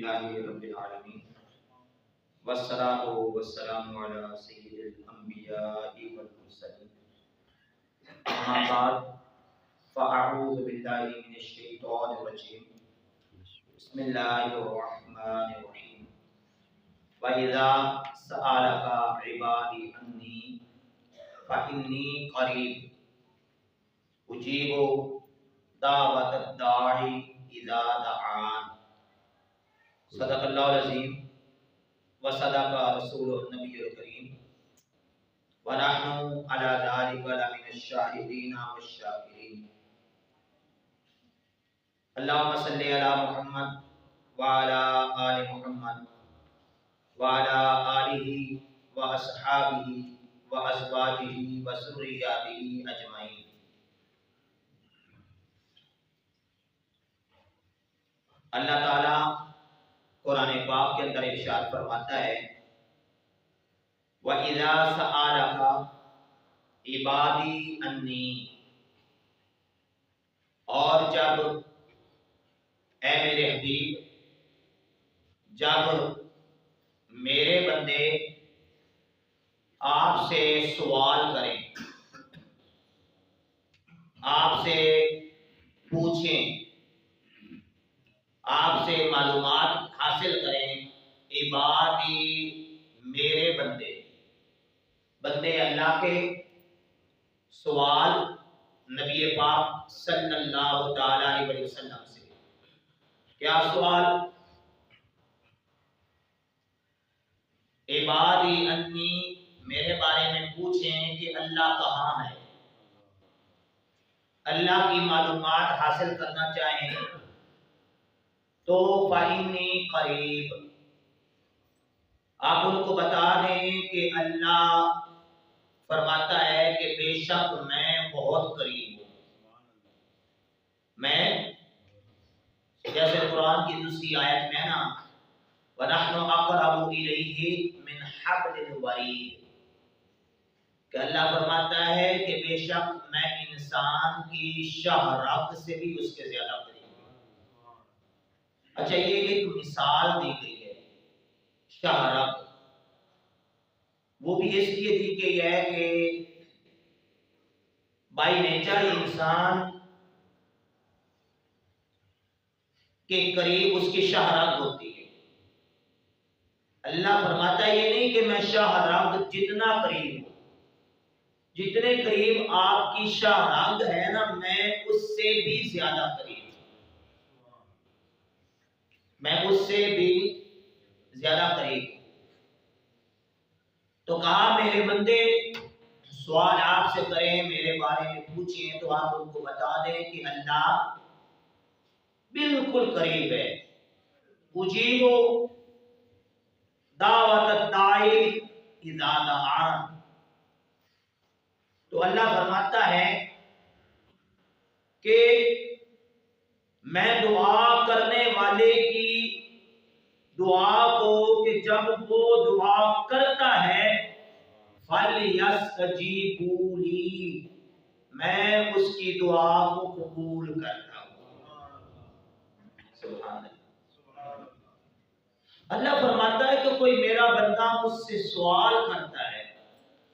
لله رب العالمين والصلاة والسلام على سيد الأنبياء والمرسلين أما بعد فأعوذ بالله من الشيطان الرجيم بسم الله الرحمن الرحيم وإذا سألك عبادي عني فإني قريب أجيب دعوة الداعي إذا دعان صدق اللہ العظیم وصدق رسول النبی الکریم ونحن على ذلك لمن الشاهدين والشاكرين اللهم صل على محمد وعلى آل محمد وعلى آله وأصحابه وأزواجه وذرياته أجمعين. اللہ تعالیٰ قرآن پاک کے اندر ارشاد فرماتا ہے وَإِذَا سَأَلَكَ عِبَادِي أَنِّي، اور جب اے میرے حبیب جب میرے بندے آپ سے سوال کریں، آپ سے پوچھیں، آپ سے معلومات حاصل کریں، عبادی میرے بندے، بندے اللہ کے، سوال نبی پاک صلی اللہ تعالی علیہ وسلم سے. کیا سوال؟ عبادی انی، میرے بارے میں پوچھیں کہ اللہ کہاں ہے، اللہ کی معلومات حاصل کرنا چاہیں تو فَإِنِّي قریب، آپ ان کو بتا دیں کہ اللہ فرماتا ہے کہ بے شک میں بہت قریب ہوں. میں جیسے قرآن کی دوسری آیت میں نا وَنَحْنُ أَقْرَبُ إِلَيْهِ مِنْ حَبْلِ الْوَرِيدِ، کہ اللہ فرماتا ہے کہ بے شک میں انسان کی شاہ رگ سے بھی اس کے زیادہ قریب. اچھا، یہ ایک مثال دی گئی ہے شاہ رگ، وہ بھی اس لیے دی گئی ہے کہ بائی نیچر انسان کے قریب اس کی شاہ رگ ہوتی ہے. اللہ فرماتا ہے یہ نہیں کہ میں شاہ رگ جتنا قریب ہوں، جتنے قریب آپ کی شاہ رگ ہے نا میں اس سے بھی زیادہ قریب ہوں، میں اس سے بھی زیادہ قریب ہوں. تو کہا میرے بندے سوال آپ سے کریں، میرے بارے میں پوچھیں تو آپ ان کو بتا دیں کہ اللہ بالکل قریب ہے. اجیبو دعوت الداعی اذا دعان، تو اللہ فرماتا ہے کہ میں دعا کرنے والے کی دعا کو کہ جب وہ دعا کرتا ہے فَلْيَسْتَجِيبُوا لِي، میں اس کی دعا کو قبول کرتا ہوں. سبحان اللہ. اللہ فرماتا ہے کہ کوئی میرا بندہ مجھ سے سوال کرتا ہے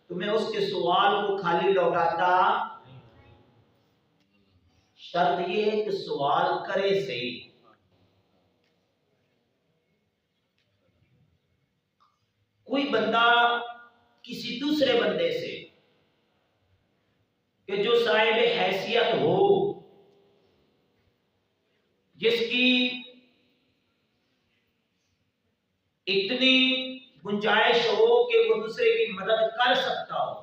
تو میں اس کے سوال کو خالی لوٹاتا. شرط یہ ہے کہ سوال کرے صحیح. کوئی بندہ کسی دوسرے بندے سے کہ جو صاحب حیثیت ہو، جس کی اتنی گنجائش ہو کہ وہ دوسرے کی مدد کر سکتا ہو،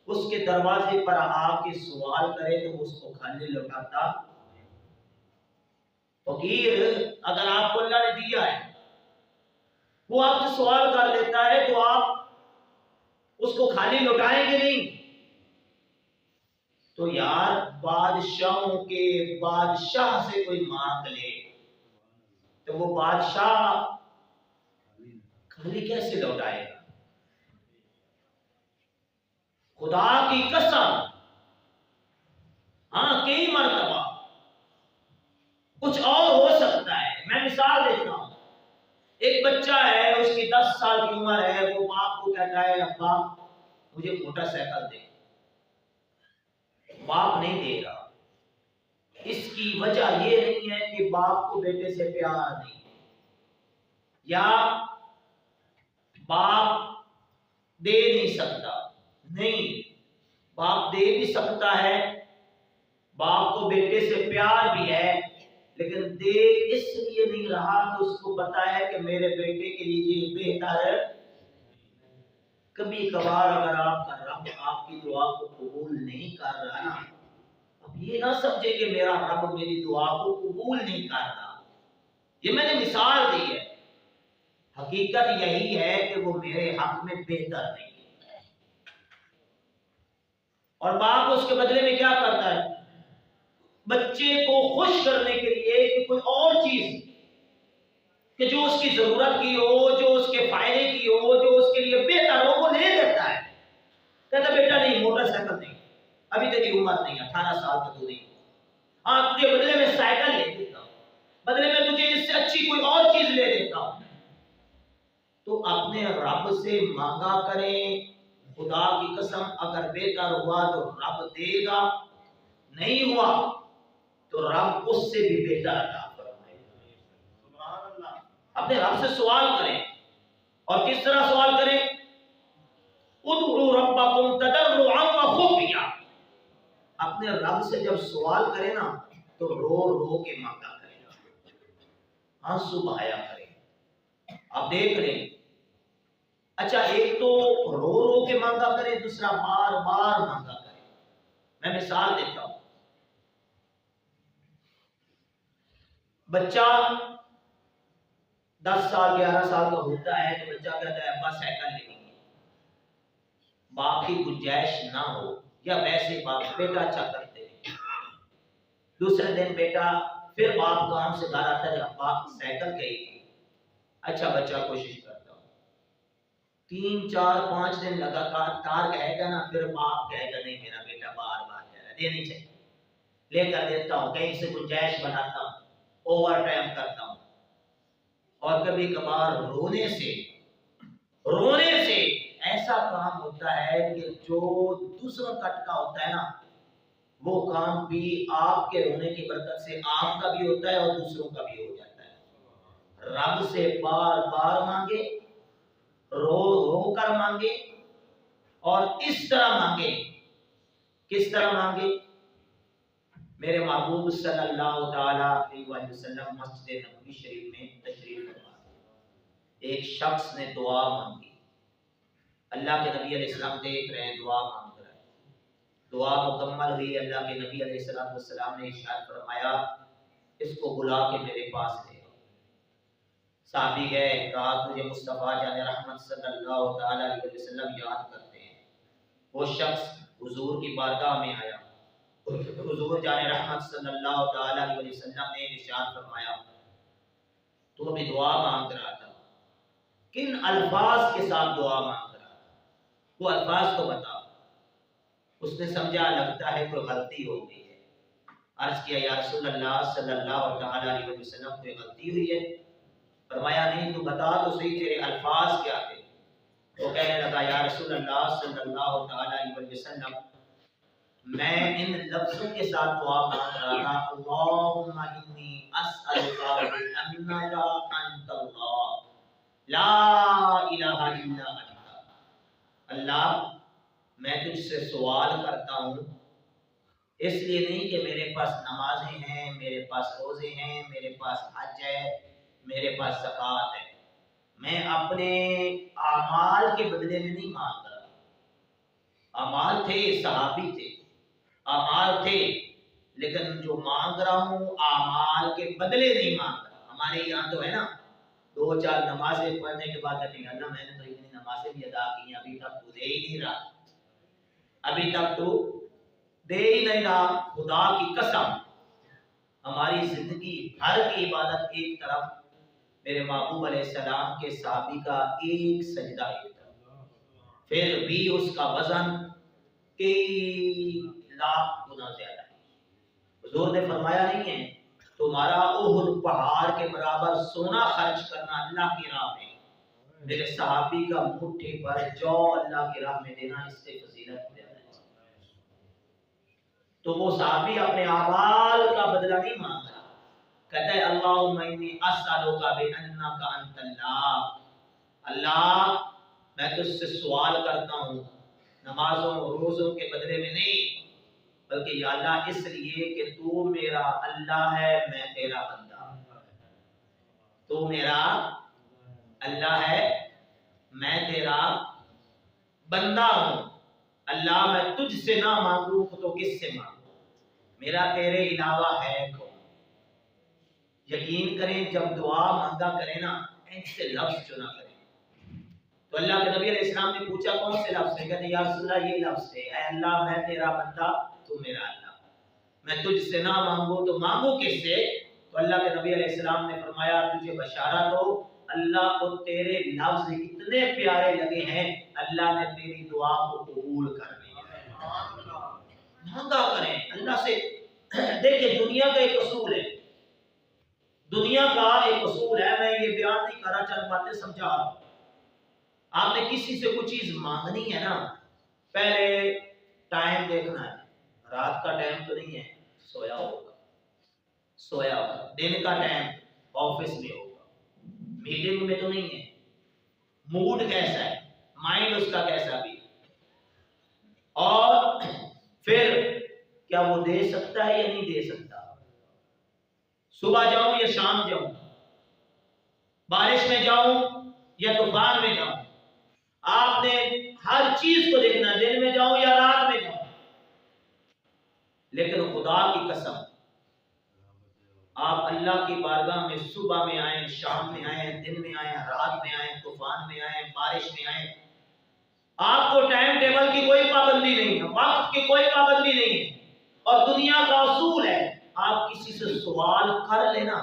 اس کے دروازے پر آ کے سوال کرے تو اس کو خالی لوٹاتا. فقیر اگر آپ کو اللہ نے دیا ہے، وہ آپ سے سوال کر لیتا ہے تو آپ اس کو خالی لوٹائیں گے نہیں. تو یار بادشاہوں کے بادشاہ سے کوئی مانگ لے تو وہ بادشاہ خالی کیسے لوٹائے گا؟ خدا کی قسم ہاں کئی مرتبہ کچھ اور ہو سکتا ہے. میں مثال دیتا ہوں، ایک بچہ ہے، اس کی 10 سال کی عمر ہے، وہ باپ کو کہتا ہے ابا مجھے موٹر سائیکل دے، باپ نہیں دے رہا۔ اس کی وجہ یہ نہیں ہے کہ باپ کو بیٹے سے پیار نہیں، یا باپ دے نہیں سکتا، نہیں، باپ دے بھی سکتا ہے، باپ کو بیٹے سے پیار بھی ہے، لیکن دے اس لیے نہیں رہا کہ اس کو پتا ہے کہ میرے بیٹے کے لیے یہ بہتر ہے۔ کبھی کبھار اگر آپ کا رب آپ کی دعا کو قبول نہیں کر رہا نا، اب یہ نہ سمجھے کہ میرا رب میری دعا کو قبول نہیں کر رہا، یہ میں نے مثال دی ہے، حقیقت یہی ہے کہ وہ میرے حق میں بہتر نہیں ہے۔ اور باپ اس کے بدلے میں کیا کرتا ہے؟ بچے کو خوش کرنے کے لیے کہ کوئی اور چیز کہ جو اس کی ضرورت کی ہو، جو اس کے فائدے کی ہو، جو اس کے لیے بہتر ہو، وہ لے دیتا ہے۔ کہتا بیٹا نہیں، موٹر سائیکل نہیں، ابھی تیری عمر نہیں، 18 سال تک تو نہیں، ہاں تجھے بدلے میں سائیکل لے دیتا ہوں، بدلے میں تجھے اس سے اچھی کوئی اور چیز لے دیتا ہوں۔ تو اپنے رب سے مانگا کریں، خدا کی قسم اگر بہتر ہوا تو رب دے گا، نہیں ہوا تو رب اس سے بھی بہتر عطا فرمائے گا۔ اپنے رب سے سوال کریں، اور کس طرح سوال کریں؟ ادعوا ربکم تضرعا وخفیا، اپنے رب سے جب سوال کریں نا تو رو رو کے مانگا کریں، آنسو بہایا کریں۔ آپ دیکھ لیں، اچھا ایک تو رو رو کے مانگا کریں، دوسرا بار بار مانگا کریں۔ میں مثال دیتا ہوں، بچہ 10 سال 11 سال کا ہوتا ہے تو بچہ کہتا ہے ابا سائیکل لے گے، باپ کی گنجائش نہ ہو، یا ویسے باپ بیٹا اچھا کرتے ہیں، دوسرے دن بیٹا پھر باپ کام سے گھر آتا ہے، ابا سائیکل کہی تھی، اچھا بچہ کوشش کرتا ہوں، 3 4 5 دن لگاتار کہے گا نا، پھر باپ کہے گا نہیں میرا بیٹا بار بار کہہ رہا ہے دینی چاہیے، لے کر دیتا ہوں، کہیں سے گنجائش بناتا ہوں، اوور ٹائم کرتا ہوں۔ اور کبھی کبھار رونے سے ایسا کام ہوتا ہے کہ جو دوسروں کا اٹکا ہوتا ہے نا، وہ کام بھی آپ کے رونے کی برکت سے آپ کا بھی ہوتا ہے اور دوسروں کا بھی ہو جاتا ہے۔ رب سے بار بار مانگے، رو رو کر مانگے، اور اس طرح مانگے۔ کس طرح مانگے؟ میرے محبوب صلی اللہ تعالی علیہ وسلم مسجد نبوی شریف میں تشریف فرما، ایک شخص نے دعا مانگی، اللہ کے نبی علیہ السلام دیکھ رہے ہیں، دعا مانگ رہا ہے، دعا مکمل ہوئی، اللہ کے نبی علیہ السلام نے ارشاد فرمایا اس کو بلا کے میرے پاس لے آؤ۔ صحابی گئے، کہا تجھے مصطفیٰ جان رحمت صلی اللہ تعالی علیہ وسلم یاد کرتے ہیں۔ وہ شخص حضور کی بارگاہ میں آیا، حضور جان رحمت صلی اللہ تعالی علیہ وسلم نے ارشاد فرمایا تو ابھی دعا مانگ رہا تھا، کن الفاظ کے ساتھ دعا مانگ رہا تھا، وہ الفاظ تو بتا۔ اس نے سمجھا لگتا ہے کوئی غلطی ہو گئی ہے، عرض کیا یا رسول اللہ صلی اللہ تعالی علیہ وسلم کوئی غلطی ہوئی ہے؟ فرمایا نہیں، تو بتا تو صحیح تیرے الفاظ کیا تھے؟ وہ کہنے لگا یا رسول اللہ صلی اللہ تعالی علیہ وسلم میں ان لفظوں کے ساتھ دعا مانگ رہا تھا، اللہم انی اسألک بانک انت اللہ لا الہ الا انت، اللہ میں تجھ سے سوال کرتا ہوں، اس لیے نہیں کہ میرے پاس نمازیں ہیں، میرے پاس روزے ہیں، میرے پاس حج ہے، میرے پاس زکوٰۃ ہے، میں اپنے اعمال کے بدلے میں نہیں مانگ رہا۔ اعمال تھے، صحابی تھے، اعمال تھے، لیکن جو مانگ رہا ہوں اعمال کے بدلے نہیں مانگ رہا۔ ہمارے یہاں تو ہے نا، 2 4 نمازیں پڑھنے کے بعد کہتے ہیں اللہ میں نے تو اتنی نمازیں بھی ادا کی ہیں، ابھی تک تو دے ہی نہیں رہا، ابھی تک تو دے ہی نہیں رہا۔ خدا کی قسم ہماری زندگی ہر کی عبادت ایک طرف، میرے محبوب علیہ السلام کے صحابی کا ایک سجدہ ایک طرف، پھر بھی اس کا وزن 1 لاکھ گنا زیادہ ہے۔ حضور نے فرمایا نہیں ہے تمہارا احد پہاڑ کے برابر سونا خرچ کرنا اللہ کی راہ میں، میرے صحابی کا مٹھی پر جو اللہ کی راہ میں دینا، اس سے فضیلت زیادہ ہے۔ تو وہ صحابی اپنے اعمال کا بدلہ نہیں مانگ رہا، کہتا ہے اللہم انی اسألک بانک انت اللہ، اللہ میں تجھ سے سوال کرتا ہوں نمازوں روزوں کے بدلے میں نہیں، بلکہ یا اللہ اس لیے کہ تو میرا اللہ ہے، میں تیرا بندہ، تو میرا اللہ ہے، میں تیرا بندہ ہوں، اللہ میں تجھ سے نہ مانگوں تو کس سے مانگوں، میرا تیرے علاوہ ہے کون۔ یقین کریں جب دعا مانگا کریں نا، ایسے لفظ چنا کریں۔ تو اللہ کے نبی علیہ السلام نے پوچھا کون سے لفظ ہے؟ کہتے یا رسول اللہ یہ لفظ ہے، اے اللہ میں تیرا بندہ تو میرا اللہ، میں تجھ سے نہ مانگوں تو مانگوں کس سے؟ تو اللہ کے نبی علیہ السلام نے فرمایا تجھے بشارت ہو، اللہ کو تیرے لفظ اتنے پیارے لگے ہیں، اللہ نے تیری دعا کو قبول کر لیا۔ مانگا کریں اللہ سے۔ دیکھیں دنیا کا ایک اصول ہے، دنیا کا ایک اصول ہے، میں یہ بیان نہیں کر رہا، چند باتیں سمجھا رہا ہوں۔ آپ نے کسی سے کوئی چیز مانگنی ہے نا، پہلے ٹائم دیکھنا ہے، رات کا ٹائم تو نہیں ہے، سویا ہوگا، سویا ہوگا، دن کا ٹائم آفس میں ہوگا، میٹنگ میں تو نہیں ہے، موڈ کیسا ہے، مائنڈ اس کا کیسا بھی، اور پھر کیا وہ دے سکتا ہے یا نہیں دے سکتا، صبح جاؤں یا شام جاؤں، بارش میں جاؤں یا طوفان میں جاؤں، آپ نے ہر چیز کو دیکھنا، دن میں جاؤں یا رات میں جاؤں۔ لیکن خدا کی قسم آپ اللہ کی بارگاہ میں صبح میں آئیں، شام میں آئیں، دن میں آئیں، رات میں آئیں، طوفان میں آئیں، بارش میں آئیں، آپ کو ٹائم ٹیبل کی کوئی پابندی نہیں ہے، وقت کی کوئی پابندی نہیں ہے، اور دنیا کا اصول ہے آپ کسی سے سوال کر لینا،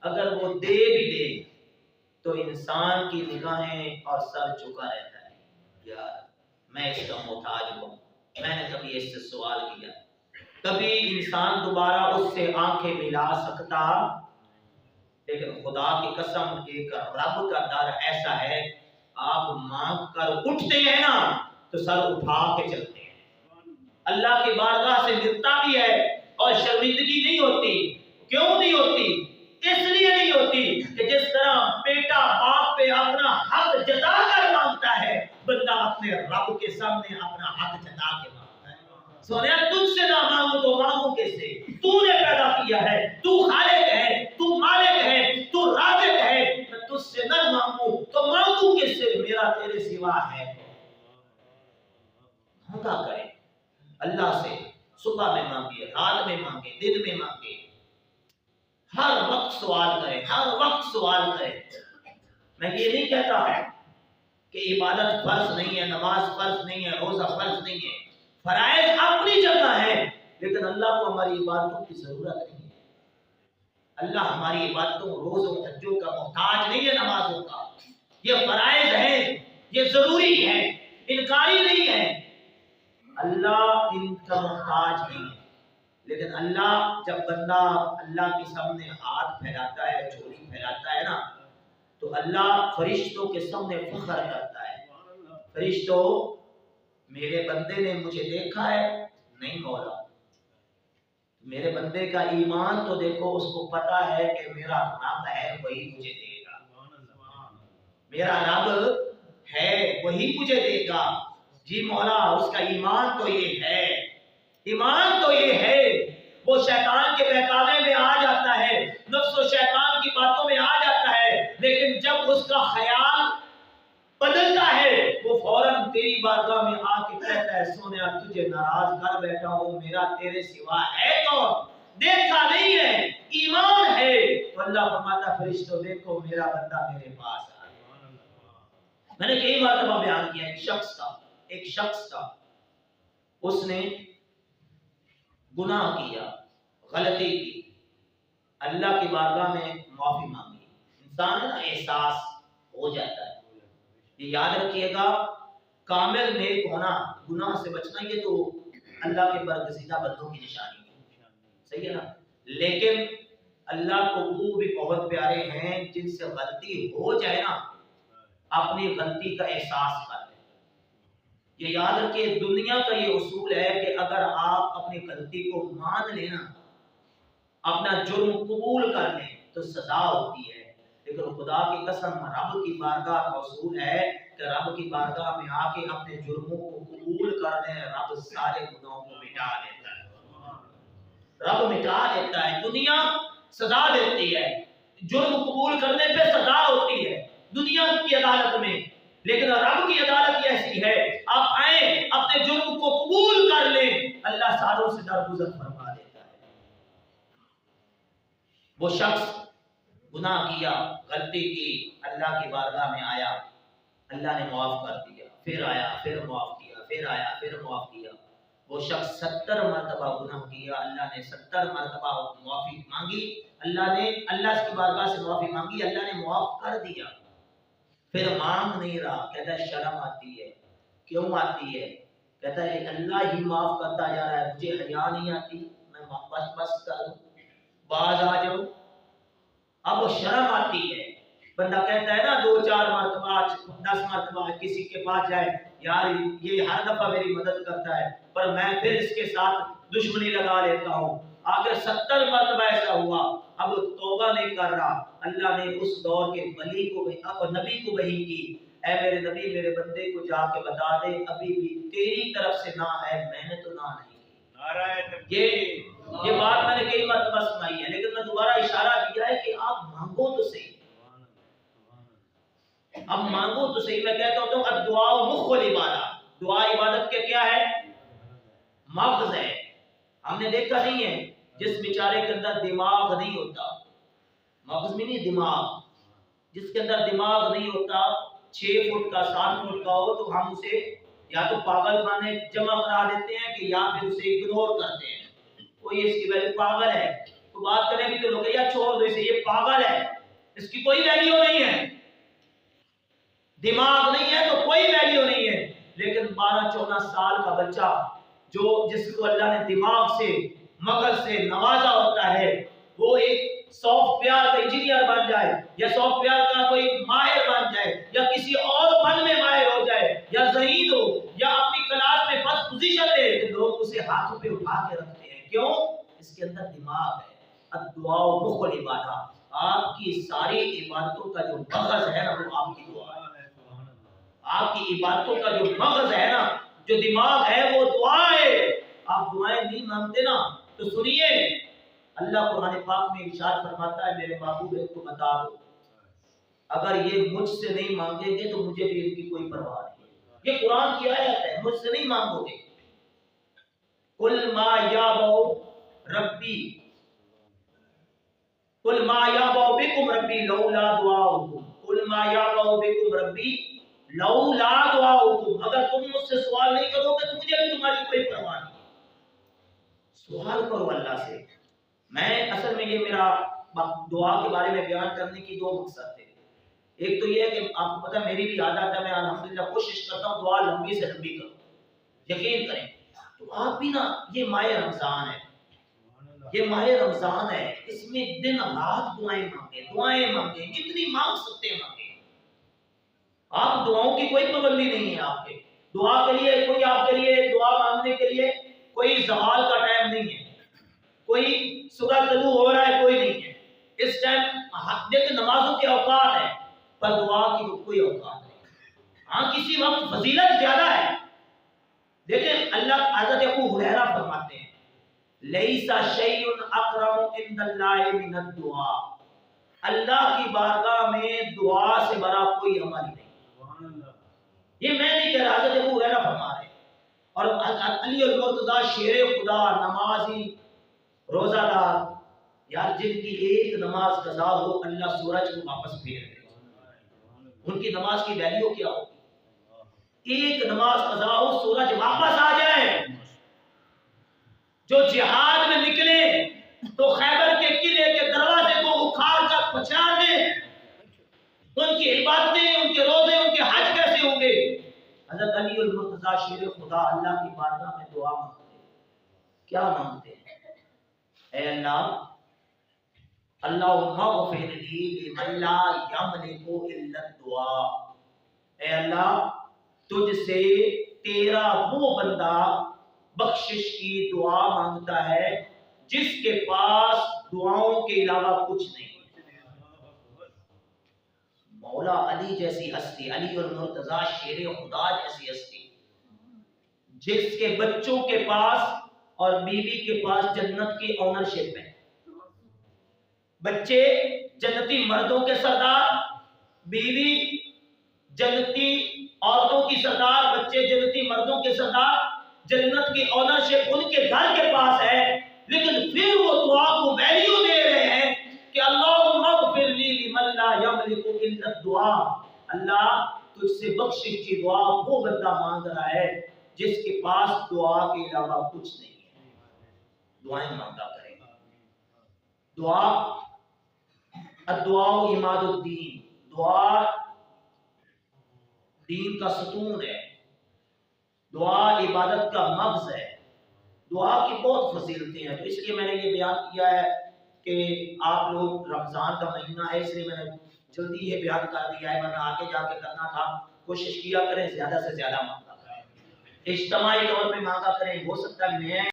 اگر وہ دے بھی دے تو انسان کی نگاہیں اور سر جھکا رہتا ہے، یار میں اس کا محتاج ہوں، میں نے کبھی اس سے سوال کیا، کبھی انسان دوبارہ اس سے آنکھیں ملا سکتا، لیکن خدا کی قسم ایک رب کا در ایسا ہے، آپ مانگ کر اٹھتے ہیں نا تو سر اٹھا کے چلتے ہیں، اللہ کی بارگاہ سے ملتا بھی ہے اور شرمندگی نہیں ہوتی۔ کیوں نہیں ہوتی؟ اس لیے نہیں ہوتی کہ جس طرح بیٹا باپ پہ اپنا حق جتا کر مانگتا ہے، بندہ اپنے رب کے سامنے اپنا حق جتا کے مانگتا ہے۔ سونیا تجھ سے نہ مانگو تو مانگو کس سے؟ تو نے پیدا کیا ہے، تو خالق ہے، تو مالک ہے، تو رازق ہے، میں تجھ سے نہ مانگوں تو مانگوں کس سے؟ میرا تیرے سوا ہے۔ مانگا کریں اللہ سے، صبح میں مانگے، رات میں مانگے، دن میں مانگے، ہر وقت سوال کریں، ہر وقت سوال کریں۔ میں یہ نہیں کہتا کہ عبادت فرض نہیں ہے، نماز فرض نہیں ہے، روزہ فرض نہیں ہے، فرائض اپنی جگہ ہے، لیکن اللہ کو ہماری عبادتوں کی ضرورت نہیں ہے۔ اللہ ہماری عبادتوں روزوں حجوں کا محتاج نہیں ہے، نمازوں کا، یہ فرائض ہیں، یہ ضروری ہے، انکاری نہیں ہے، اللہ ان کا محتاج نہیں ہے۔ لیکن اللہ جب بندہ اللہ کے سامنے ہاتھ پھیلاتا ہے، جھولی پھیلاتا ہے نا، تو اللہ فرشتوں کے سامنے فخر کرتا ہے، فرشتوں میرے بندے نے مجھے دیکھا ہے؟ نہیں مولا، میرے بندے کا ایمان تو دیکھو، اس کو پتا ہے کہ میرا رب ہے وہی مجھے دے گا، میرا رب ہے وہی مجھے دے گا، جی مولا اس کا ایمان تو یہ ہے، ایمان تو یہ ہے۔ وہ شیطان کے بہکاوے میں آ جاتا ہے، نفس و شیطان کی باتوں میں آ جاتا ہے، لیکن جب اس کا خیال بدلتا ہے وہ فوراً تیری بارگاہ میں آ کے کہتا ہے سونیا تجھے ناراض کر بیٹھا ہوں، میرا تیرے سوا ہے کون؟ دیکھا نہیں ہے، ایمان ہے۔ تو اللہ فرماتا فرشتوں دیکھو میرا بندہ میرے پاس آ گیا۔ میں نے کئی مرتبہ بیان کیا، ایک شخص تھا، اس نے گناہ کیا، غلطی کی، اللہ کی بارگاہ میں معافی مانگی، انسان ہے نا احساس ہو جاتا ہے۔ یہ یاد رکھیے گا، کامل نیک ہونا، گناہ سے بچنا، یہ تو اللہ کے برگزیدہ بندوں کی نشانی ہے، صحیح ہے نا؟ لیکن اللہ کو وہ بھی بہت پیارے ہیں جن سے غلطی ہو جائے نا اپنی غلطی کا احساس کر لیں. یہ یاد رکھیں دنیا کا یہ اصول ہے کہ اگر آپ اپنی غلطی کو مان لیں نا اپنا جرم قبول کر لیں تو سزا ہوتی ہے. لیکن خدا کی قسم رب کی بارگاہ کا اصول ہے کہ رب کی بارگاہ میں آ کے اپنے جرموں کو قبول کر لیں رب سارے گناہوں کو مٹا دیتا ہے. رب مٹا دیتا ہے. دنیا سزا دیتی ہے جرم قبول کرنے پہ سزا ہوتی ہے دنیا کی عدالت میں. لیکن رب کی عدالت ایسی ہے آپ آئیں اپنے جرم کو قبول کر لیں اللہ ساروں سے درگزر فرما دیتا ہے. وہ شخص گناہ کیا غلطی کی اللہ کی بارگاہ میں آیا اللہ نے معاف کر دیا پھر آیا پھر معاف کیا پھر آیا پھر معاف کیا. وہ شخص 70 مرتبہ گناہ کیا اللہ نے 70 مرتبہ معافی مانگی اللہ نے اللہ کی بارگاہ سے معافی مانگی اللہ نے معاف کر دیا. پھر مانگ نہیں رہا کہتا ہے شرم آتی ہے. کیوں آتی ہے؟ کہتا ہے اللہ ہی معاف کرتا جا رہا ہے مجھے حیا نہیں آتی میں بس کر دوں باز آ جاؤں. اب وہ شرم آتی ہے. بندہ کہتا ہے نا 2-4 مرتبہ 10 مرتبہ کسی کے پاس جائے یار یہ ہر دفعہ میری مدد کرتا ہے پر میں پھر اس کے ساتھ دشمنی لگا لیتا ہوں. آگے 70 مرتبہ ایسا ہوا اب وہ توبہ نہیں کر رہا. اللہ نے اس دور کے ولی کو اور نبی کو وحی کی اے میرے نبی میرے بندے کو جا کے بتا دے ابھی بھی تیری طرف سے نہ ہے میں نے تو نہ نہیں کی. یہ بات میں نے کئی مرتبہ سنائی ہے لیکن میں دوبارہ اشارہ کیا ہے کہ آپ مانگو تو صحیح. اب مانگو تو صحیح. میں کہتا ہوں الدعاء مخ العبادہ دعا عبادت کے کیا ہے مغز ہے. ہم نے دیکھا نہیں ہے جس بیچارے کے اندر دماغ نہیں ہوتا مغز میں نہیں دماغ جس کے اندر دماغ نہیں ہوتا 6 فٹ کا 7 فٹ کا ہو تو ہم اسے یا تو پاگل خانے جمع کرا دیتے ہیں کہ یا پھر اسے اگنور کرتے ہیں. کوئی اس کی وجہ پاگل ہے تو بات کریں بھی تو لوگ یا چھوڑ دو اسے یہ پاگل ہے اس کی کوئی ویلیو نہیں ہے. دماغ نہیں ہے تو کوئی ویلیو نہیں ہے. لیکن 12-14 سال کا بچہ جس کو اللہ نے دماغ سے مغز سے نوازا ہوتا ہے وہ ایک سافٹ ویئر کا انجینئر بن جائے یا سافٹ ویئر کا کوئی ماہر بن جائے یا کسی اور فن میں ماہر ہو جائے یا ذہین ہو یا اپنی کلاس میں فرسٹ پوزیشن لے تو لوگ اسے ہاتھوں پہ اٹھا کے رکھتے ہیں. کیوں؟ اس کے اندر دماغ ہے. الدعاء مخ العبادہ آپ کی ساری عبادتوں کا جو مغز ہے نا وہ آپ کی دعا ہے. آپ کی عبادتوں کا جو مغز ہے نا جو دماغ ہے وہ دعا ہے. آپ دعائیں نہیں مانگتے نا تو سنیے اللہ قرآن پاک میں ارشاد فرماتا ہے میرے محبوب کو بتا دو اگر یہ مجھ سے نہیں مانگیں گے تو مجھے بھی ان کی کوئی پرواہ نہیں. یہ قرآن کی آیت ہے مجھ سے نہیں مانگو گے. قل ما یابو ربی قل ما یابو بکم ربی لولا دعاؤکم قل ما یابو بکم ربی لولا دعاؤکم اگر تم مجھ سے سوال نہیں کرو گے تو مجھے بھی تمہاری کوئی پرواہ نہیں. سوال کرو اللہ سے. میں اصل میں یہ میرا دعا کے بارے میں بیان کرنے کی 2 مقصد تھے. ایک تو یہ ہے کہ آپ کو پتہ میری بھی عادت ہے میں الحمدللہ کوشش کرتا ہوں دعا لمبی سے لمبی کروں. یقین کریں تو آپ بھی نا یہ ماہ رمضان ہے یہ ماہ رمضان ہے اس میں دن رات دعائیں مانگیں جتنی مانگ سکتے ہیں مانگیں. آپ دعاؤں کی کوئی پابندی نہیں ہے. آپ کے دعا کے لیے کوئی آپ کے لیے دعا مانگنے کے لیے کوئی زوال کا ٹائم نہیں ہے کوئی صبح طلوع ہو رہا ہے کوئی نہیں ہے. اس ٹائم دیکھیں نمازوں کے اوقات ہے پر دعا کی کوئی اوقات نہیں. ہاں کسی وقت فضیلت زیادہ ہے. دیکھیں اللہ حضرت ابو ہریرہ فرماتے ہیں لیس شیء اکرم عند اللہ من الدعاء اللہ کی بارگاہ میں دعا سے بڑا کوئی عمل نہیں. یہ میں نہیں کہہ رہا حضرت ابو ہریرہ فرما رہے ہیں. اور علی المرتضیٰ شیر خدا نمازی روزہ دار یار جن کی ایک نماز قضا ہو اللہ سورج کو واپس پھیر دے ان کی نماز کی ویلیو کیا ہوگی. ایک نماز قضا ہو سورج واپس آ جائے. جو جہاد میں نکلے تو خیبر کے قلعے کے دروازے کو اکھاڑ کر پچھاڑ دیں ان کی عبادتیں ان کے روزے ان کے حج کیسے ہوں گے. حضرت علی المرتضیٰ شیر خدا اللہ کی بارگاہ میں دعا مانگتے ہیں. کیا مانگتے ہیں؟ اے اللہ اللہم اغفر لی لمن لا یملک الا الدعاء، اے اللہ تجھ سے تیرا وہ بندہ بخشش کی دعا مانگتا ہے جس کے پاس دعاؤں کے علاوہ کچھ نہیں۔ مولا علی جیسی ہستی، علی المرتضیٰ شیر خدا جیسی ہستی، جس کے بچوں کے پاس اور بیوی کے پاس جنت کی اونرشپ ہے، بچے جنتی مردوں کے سردار، بیوی جنتی عورتوں کی سردار، بچے جنتی مردوں کے سردار، جنت کی اونرشپ ان کے گھر کے پاس ہے، لیکن پھر وہ دعا کو ویلیو دے رہے ہیں کہ اللہم اغفر لی لمن لا یملک الا الدعاء، اللہ تجھ سے بخشش کی دعا وہ بندہ مانگ رہا ہے جس کے پاس دعا کے علاوہ کچھ نہیں ہے۔ دعائیں مانگا کریں۔ دعا الدعاء عماد الدین، دعا دین کا ستون ہے، دعا عبادت کا مغز ہے، دعا کی بہت فضیلتیں ہیں۔ تو اس لیے میں نے یہ بیان کیا ہے کہ آپ لوگ رمضان کا مہینہ ہے، اس لیے میں نے جلدی یہ بیان کر دیا ہے، ورنہ آگے جا کے کرنا تھا۔ کوشش کیا کریں زیادہ سے زیادہ مانگا کریں، اجتماعی طور پہ مانگا کریں۔ ہو سکتا ہے میں